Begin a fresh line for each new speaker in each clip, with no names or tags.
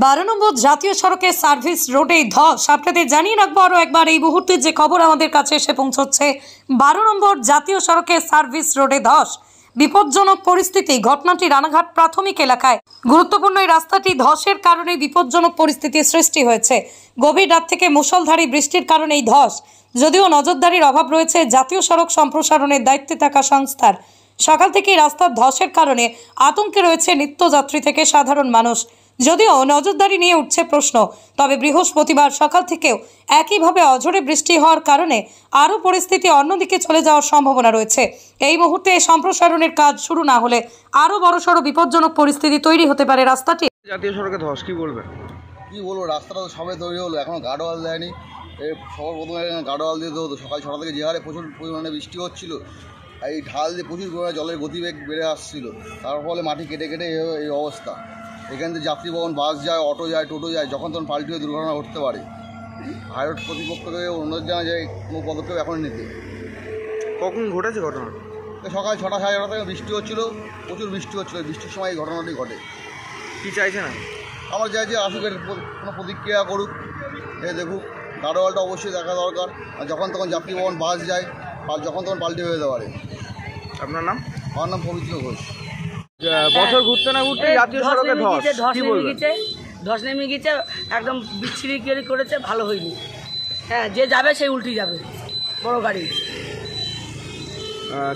12 নম্বর জাতীয় সড়কের সার্ভিস রোডে ধস। আপনাদের জানিয়ে রাখবো আরও একবার এই মুহূর্তে যে খবর আমাদের কাছে এসে পৌঁছচ্ছে। 12 নম্বর জাতীয় সড়কের সার্ভিস রোডে ধস, বিপজ্জনক পরিস্থিতি। ঘটনাটি রানাঘাট প্রাথমিক এলাকায়। গুরুত্বপূর্ণ এই রাস্তাটি ধসের কারণে বিপজ্জনক পরিস্থিতির সৃষ্টি হয়েছে। গভীর রাত থেকে মুষলধারী বৃষ্টির কারণে এই ধস। যদিও নজরদারির অভাব রয়েছে জাতীয় সড়ক সম্প্রসারণের দায়িত্বে থাকা সংস্থার। সকাল থেকেই রাস্তার ধসের কারণে আতঙ্কে রয়েছে নিত্যযাত্রী থেকে সাধারণ মানুষ। যদিও নজরদারি নিয়ে উঠছে প্রশ্ন, তবে বৃহস্পতিবার সকাল থেকেও একইভাবে অঝোরে বৃষ্টি হওয়ার কারণে আরও পরিস্থিতি অন্যদিকে চলে যাওয়ার সম্ভাবনা রয়েছে। এই মুহূর্তে সম্প্রসারণের কাজ শুরু না হলে আরও বড়সড় বিপজ্জনক পরিস্থিতি তৈরি হতে পারে রাস্তাটি।
জাতীয় সড়কে ধস কি বলবেন?
কি বলবো, রাস্তাটা তো সবে তৈরি হলো, এখনো গার্ডওয়াল দেয়নি। সবার প্রথমে গার্ডওয়াল দিতে হতো। সকাল 6টা থেকে যে হারে প্রচুর পরিমাণে বৃষ্টি হচ্ছিল, এই ঢাল দিয়ে প্রচুর পরিমাণে জলের গতিবেগ বেড়ে আসছিল, তার ফলে মাটি কেটে কেটে এই অবস্থা। এখান থেকে যাত্রীবহন বাস যায়, অটো যায়, টোটো যায়, যখন তখন পাল্টি হয়ে দুর্ঘটনা ঘটতে পারে। হাইরোড কর্তৃপক্ষকে অনুরোধ জানা যায় কোনো পদক্ষেপ এখন নিতে।
কখন ঘটেছে ঘটনাটা?
সকাল 6টা সাড়ে 6টা থেকে বৃষ্টি হচ্ছিল, প্রচুর বৃষ্টি হচ্ছিল। বৃষ্টির সময় এই ঘটনাটি ঘটে।
কী চাইছে না?
আমরা চাই যে আসুক, এর কোনো প্রতিক্রিয়া করুক, দেখুক। গার্ডওয়ালটা অবশ্যই দেখা দরকার। আর যখন তখন যাত্রীবহন বাস যায়, আর যখন তখন পাল্টি হয়ে যেতে পারে।
আপনার নাম?
আমার নাম পবিত্র ঘোষ।
বছর ঘুরতে না ঘুরতে জাতীয় সড়কে ধস, কি বলবেন?
ধস নেমে গেছে, একদম বিচ্ছিরি করেছে, ভালো হয়নি। হ্যাঁ, যে যাবে সেই উল্টি যাবে, বড় গাড়ি।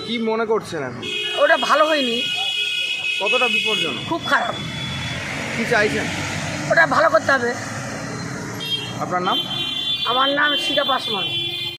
কি মনে করছেন এখন?
ওটা ভালো হয়নি।
কতটা বিপজ্জনক?
খুব খারাপ।
কি চাইছেন?
ওটা ভালো করতে হবে।
আপনার নাম?
আমার নাম শিখা পাসওয়ান।